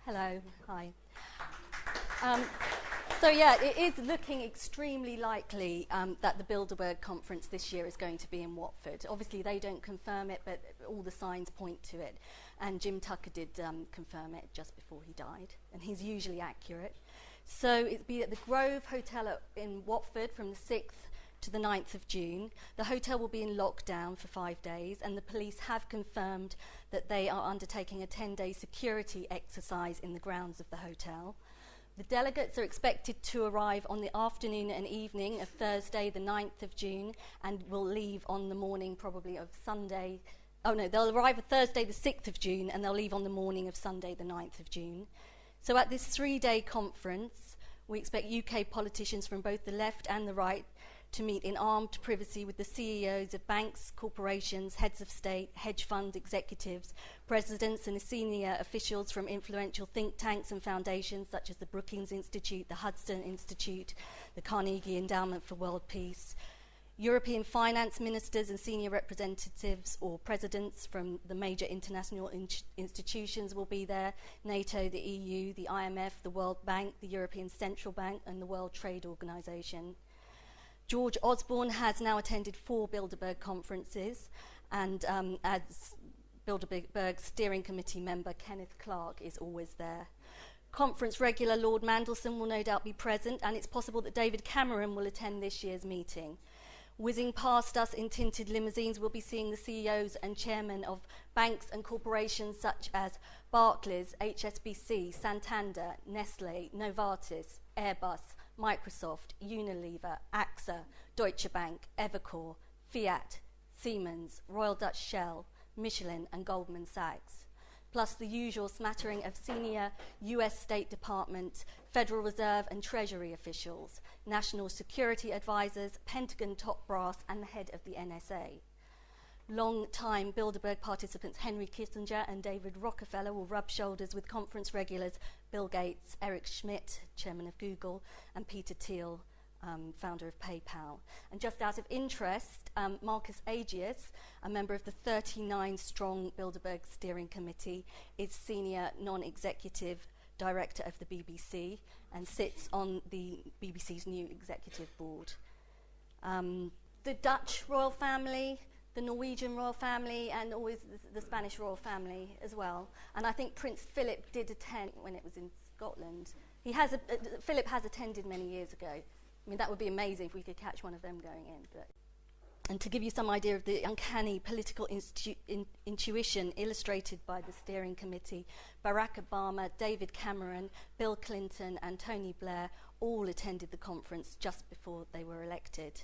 Hello, hi. So yeah, it is looking extremely likely that the Bilderberg conference this year is going to be in Watford. Obviously they don't confirm it, but all the signs point to it. And Jim Tucker did confirm it just before he died, and he's usually accurate. So it'll be at the Grove Hotel in Watford from the 6th to the 9th of June. The hotel will be in lockdown for 5 days, and the police have confirmed that they are undertaking a 10-day security exercise in the grounds of the hotel. The delegates are expected to arrive on the afternoon and evening of Thursday the 9th of June and will leave on the morning probably of Sunday. Oh no, they'll arrive on Thursday the 6th of June and they'll leave on the morning of Sunday the 9th of June. So at this 3-day conference, we expect UK politicians from both the left and the right to meet in armed privacy with the CEOs of banks, corporations, heads of state, hedge fund executives, presidents and senior officials from influential think tanks and foundations such as the Brookings Institute, the Hudson Institute, the Carnegie Endowment for World Peace. European finance ministers and senior representatives or presidents from the major international institutions will be there: NATO, the EU, the IMF, the World Bank, the European Central Bank and the World Trade Organization. George Osborne has now attended 4 Bilderberg conferences, and as Bilderberg steering committee member, Kenneth Clark is always there. Conference regular Lord Mandelson will no doubt be present, and it's possible that David Cameron will attend this year's meeting. Whizzing past us in tinted limousines, we'll be seeing the CEOs and chairmen of banks and corporations such as Barclays, HSBC, Santander, Nestle, Novartis, Airbus, Microsoft, Unilever, AXA, Deutsche Bank, Evercore, Fiat, Siemens, Royal Dutch Shell, Michelin and Goldman Sachs, plus the usual smattering of senior US State Department, Federal Reserve and Treasury officials, national security advisors, Pentagon top brass and the head of the NSA. Long-time Bilderberg participants Henry Kissinger and David Rockefeller will rub shoulders with conference regulars Bill Gates, Eric Schmidt, chairman of Google, and Peter Thiel, founder of PayPal. And just out of interest, Marcus Agius, a member of the 39-strong Bilderberg steering committee, is senior non-executive director of the BBC and sits on the BBC's new executive board. The Dutch royal family, the Norwegian royal family, and always the Spanish royal family as well. And I think Prince Philip did attend when it was in Scotland. Philip has attended many years ago. I mean, that would be amazing if we could catch one of them going in. And to give you some idea of the uncanny political intuition illustrated by the steering committee, Barack Obama, David Cameron, Bill Clinton and Tony Blair all attended the conference just before they were elected.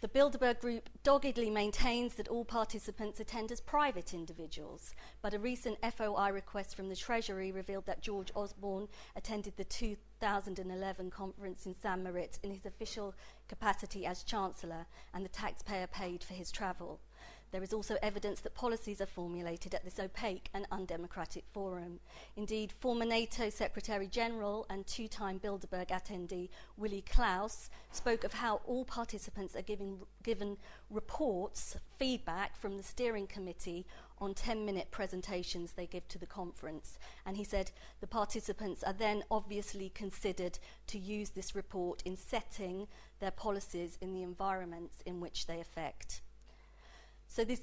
The Bilderberg Group doggedly maintains that all participants attend as private individuals, but a recent FOI request from the Treasury revealed that George Osborne attended the 2011 conference in St. Moritz in his official capacity as Chancellor, and the taxpayer paid for his travel. There is also evidence that policies are formulated at this opaque and undemocratic forum. Indeed, former NATO Secretary General and 2-time Bilderberg attendee Willy Klaus spoke of how all participants are given reports, feedback from the steering committee on 10-minute presentations they give to the conference. And he said the participants are then obviously considered to use this report in setting their policies in the environments in which they affect. So this,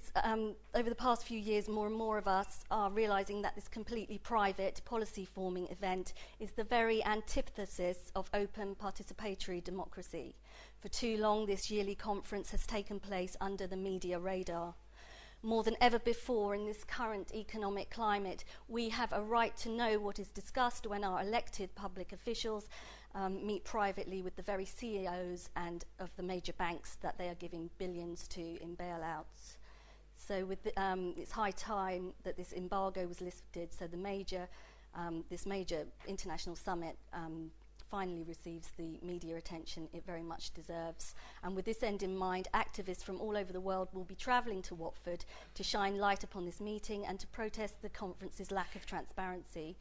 over the past few years, more and more of us are realising that this completely private policy-forming event is the very antithesis of open participatory democracy. For too long, this yearly conference has taken place under the media radar. More than ever before in this current economic climate, we have a right to know what is discussed when our elected public officials meet privately with the very CEOs and of the major banks that they are giving billions to in bailouts. So it's high time that this embargo was lifted, so this major international summit finally receives the media attention it very much deserves. And with this end in mind, activists from all over the world will be travelling to Watford to shine light upon this meeting and to protest the conference's lack of transparency.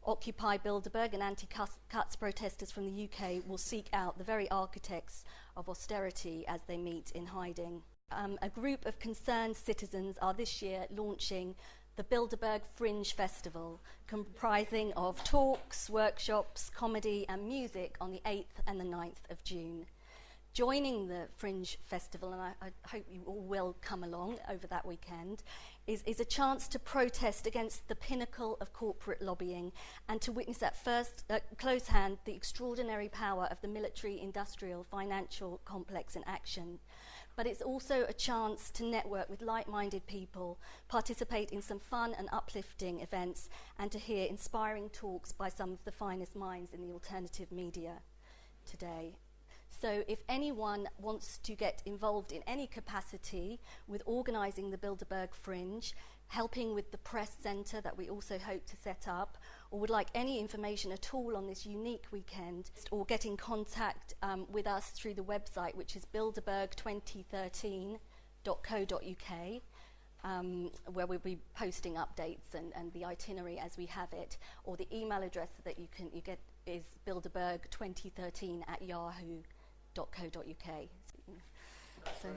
Occupy Bilderberg and anti-cuts protesters from the UK will seek out the very architects of austerity as they meet in hiding. A group of concerned citizens are this year launching the Bilderberg Fringe Festival, comprising of talks, workshops, comedy and music on the 8th and the 9th of June. Joining the Fringe Festival, and I hope you all will come along over that weekend, is a chance to protest against the pinnacle of corporate lobbying and to witness at close hand the extraordinary power of the military, industrial, financial complex in action. But it's also a chance to network with like-minded people, participate in some fun and uplifting events, and to hear inspiring talks by some of the finest minds in the alternative media today. So if anyone wants to get involved in any capacity with organising the Bilderberg Fringe, helping with the press centre that we also hope to set up, or would like any information at all on this unique weekend, or get in contact with us through the website, which is bilderberg2013.co.uk, where we'll be posting updates and the itinerary as we have it, or the email address that you get is bilderberg2013@yahoo.co.uk. So,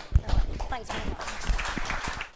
thanks very much.